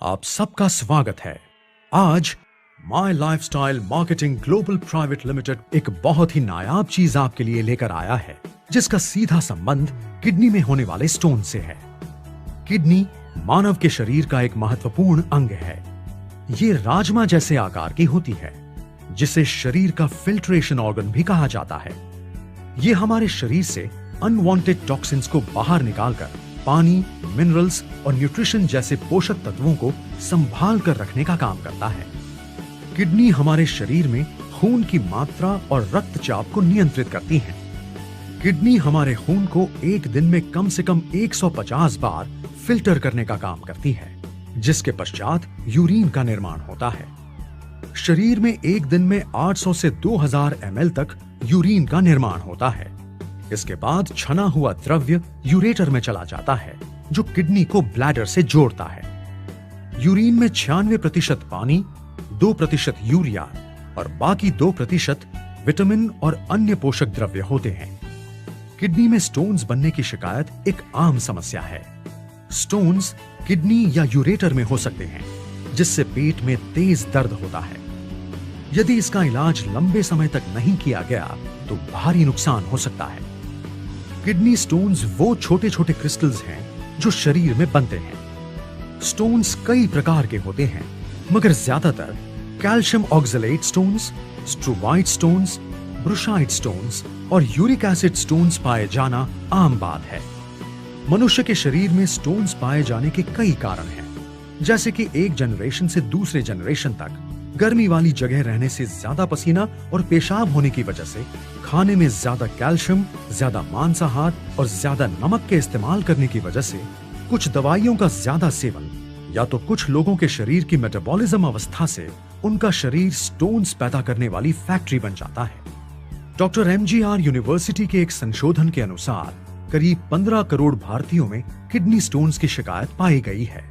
आप सबका स्वागत है। आज my lifestyle marketing global private limited एक बहुत ही नायाब चीज आपके लिए लेकर आया है, जिसका सीधा संबंध किडनी में होने वाले स्टोन से है। किडनी मानव के शरीर का एक महत्वपूर्ण अंग है। ये राजमा जैसे आकार की होती है, जिसे शरीर का फिल्ट्रेशन ऑर्गन भी कहा जाता है। ये हमारे शरीर से अनवांटेड टॉक्सिन्स को बाहर निकालकर पानी, मिनरल्स और न्यूट्रिशन जैसे पोषक तत्वों को संभाल कर रखने का काम करता है। किडनी हमारे शरीर में खून की मात्रा और रक्तचाप को नियंत्रित करती है। किडनी हमारे खून को एक दिन में कम से कम 150 बार फिल्टर करने का काम करती है, जिसके पश्चात यूरिन का निर्माण होता है। शरीर में एक दिन में 800 से 2000 ml तक यूरिन का निर्माण होता है। इसके बाद छना हुआ द्रव्य यूरेटर में चला जाता है, जो किडनी को ब्लैडर से जोड़ता है। यूरिन में 96% पानी, 2% यूरिया और बाकी 2% विटामिन और अन्य पोषक द्रव्य होते हैं। किडनी में स्टोन्स बनने की शिकायत एक आम समस्या है। स्टोन्स किडनी या यूरेटर में हो सकते हैं, जिससे पेट में तेज दर्द होता है। यदि इसका इलाज लंबे समय तक नहीं किया गया तो भारी नुकसान हो सकता है। किडनी स्टोन्स वो छोटे छोटे क्रिस्टल्स हैं जो शरीर में बनते हैं। स्टोन्स कई प्रकार के होते हैं, मगर ज्यादातर calcium oxalate stones, struvite stones, brushite stones और यूरिक एसिड स्टोन्स पाए जाना आम बात है। मनुष्य के शरीर में स्टोन्स पाए जाने के कई कारण हैं, जैसे कि एक जनरेशन से दूसरे जनरेशन तक गर्मी वाली जगह रहने से ज्यादा पसीना और पेशाब होने की वजह से, खाने में ज्यादा कैल्शियम, ज्यादा मांसाहार और ज्यादा नमक के इस्तेमाल करने की वजह से, कुछ दवाइयों का ज्यादा सेवन, या तो कुछ लोगों के शरीर की मेटाबॉलिज्म अवस्था से उनका शरीर स्टोन्स पैदा करने वाली फैक्ट्री बन जाता है। डॉक्टर MGR यूनिवर्सिटी के एक संशोधन के अनुसार करीब 15 करोड़ भारतीयों में किडनी स्टोन्स की शिकायत पाई गई है।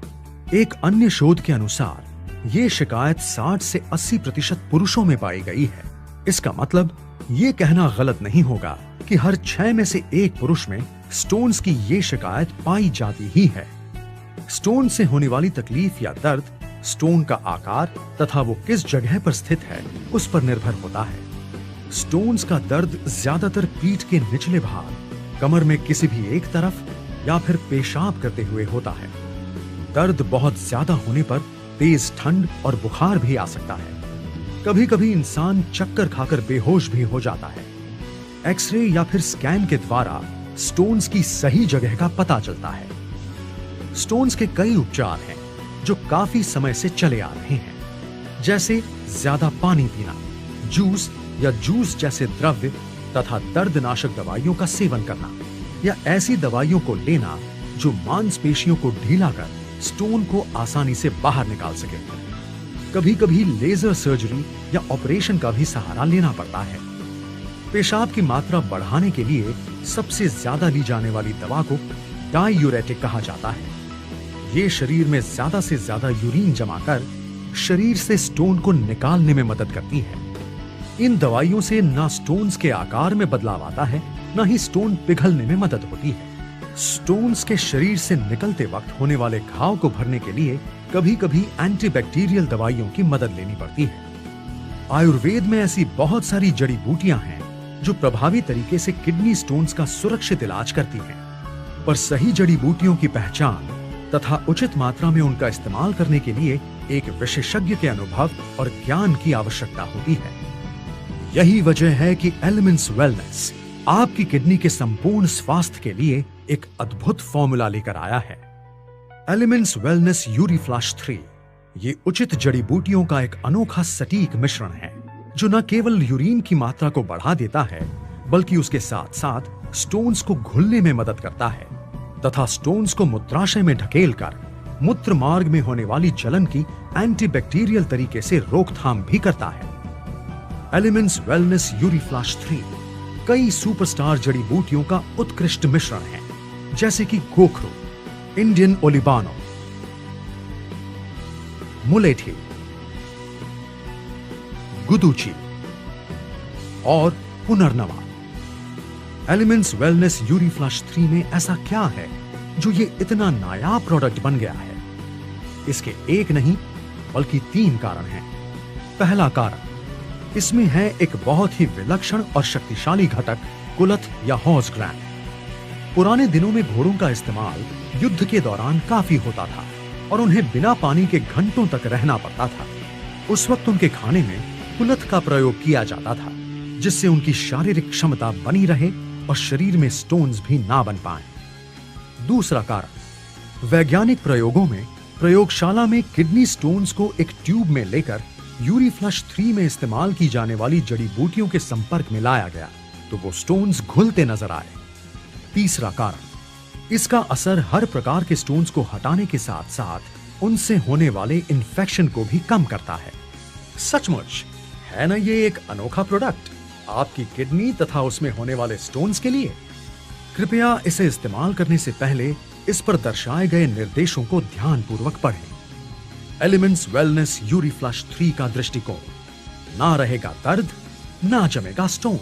एक अन्य शोध के अनुसार ये शिकायत 60 से 80% पुरुषों में पाई गई है। इसका मतलब ये कहना गलत नहीं होगा कि हर 6 में से 1 पुरुष में स्टोन्स की ये शिकायत पाई जाती ही है। स्टोन से होने वाली तकलीफ या दर्द स्टोन का आकार तथा वो किस जगह पर स्थित है उस पर निर्भर होता है। स्टोन्स का दर्द ज्यादातर पीठ के निचले भाग, कमर में किसी भी एक तरफ या फिर पेशाब करते हुए होता है। दर्द बहुत ज्यादा होने पर तेज ठंड और बुखार भी आ सकता है। कभी कभी इंसान चक्कर खाकर बेहोश भी हो जाता है। एक्सरे या फिर स्कैन के द्वारा स्टोन्स की सही जगह का पता चलता है। स्टोन्स के कई उपचार हैं जो काफी समय से चले आ रहे हैं, जैसे ज्यादा पानी पीना, जूस या जूस जैसे द्रव्य तथा दर्दनाशक दवाइयों का सेवन करना, या ऐसी दवाइयों को लेना जो मांसपेशियों को ढीला कर स्टोन को आसानी से बाहर निकाल सके। कभी कभी लेजर सर्जरी या ऑपरेशन का भी सहारा लेना पड़ता है। पेशाब की मात्रा बढ़ाने के लिए सबसे ज्यादा ली जाने वाली दवा को डाययूरेटिक कहा जाता है। ये शरीर में ज्यादा से ज्यादा यूरिन जमा कर शरीर से स्टोन को निकालने में मदद करती है। इन दवाइयों से ना स्टोन्स के आकार में बदलाव आता है, ना ही स्टोन पिघलने में मदद होती है। स्टोन्स के शरीर से निकलते वक्त होने वाले घाव को भरने के लिए कभी कभी एंटीबैक्टीरियल दवाइयों की मदद लेनी पड़ती है। आयुर्वेद में ऐसी बहुत सारी जड़ी बूटियां हैं जो प्रभावी तरीके से किडनी स्टोन्स का सुरक्षित इलाज करती हैं, पर सही जड़ी बूटियों की पहचान तथा उचित मात्रा में उनका इस्तेमाल करने के लिए एक विशेषज्ञ के अनुभव और ज्ञान की आवश्यकता होती है। यही वजह है कि एलिमेंट्स वेलनेस आपकी किडनी के संपूर्ण स्वास्थ्य के लिए एक अद्भुत फॉर्मूला लेकर आया है। एलिमेंट्स वेलनेस यूरीफ्लश 3 ये उचित जड़ी बूटियों का एक अनोखा सटीक मिश्रण है, जो न केवल यूरिन की मात्रा को बढ़ा देता है, बल्कि उसके साथ साथ स्टोन्स को घुलने में मदद करता है तथा स्टोन्स को मूत्राशय में ढकेलकर मूत्र मार्ग में होने वाली जलन की एंटीबैक्टीरियल तरीके से रोकथाम भी करता है। एलिमेंट्स वेलनेस यूरीफ्लश 3 कई सुपरस्टार जड़ी बूटियों का उत्कृष्ट मिश्रण है, जैसे कि गोखरू, इंडियन ओलिबानो, मुलेठी, गुदुची और पुनर्नवा। एलिमेंट्स वेलनेस यूरीफ्लश 3 में ऐसा क्या है जो ये इतना नायाब प्रोडक्ट बन गया है? इसके एक नहीं बल्कि 3 कारण हैं। पहला कारण, इसमें है एक बहुत ही विलक्षण और शक्तिशाली घटक, कुलथ या हॉर्स ग्लैंड। पुराने दिनों में घोड़ों का इस्तेमाल युद्ध के दौरान काफी होता था और उन्हें बिना पानी के घंटों तक रहना पड़ता था। उस वक्त उनके खाने में कुलथ का प्रयोग किया जाता था, जिससे उनकी शारीरिक क्षमता बनी रहे और शरीर में स्टोन्स भी ना बन पाएं। दूसरा कारण, वैज्ञानिक प्रयोगों में प्रयोगशाला में किडनी स्टोन्स को एक ट्यूब में लेकर यूरीफ्लश 3 में इस्तेमाल की जाने वाली जड़ी बूटियों के संपर्क में लाया गया तो वो स्टोन्स घुलते नजर आए। तीसरा कारण, इसका असर हर प्रकार के स्टोन्स को हटाने के साथ साथ उनसे होने वाले इन्फेक्शन को भी कम करता है। सचमुच है ना ये एक अनोखा प्रोडक्ट आपकी किडनी तथा उसमें होने वाले स्टोन्स के लिए। कृपया इसे इस्तेमाल करने से पहले इस पर दर्शाए गए निर्देशों को ध्यानपूर्वक पढ़ें। एलिमेंट्स वेलनेस यूरीफ्लश 3 का दृष्टिकोण, ना रहेगा दर्द, ना जमेगा स्टोन।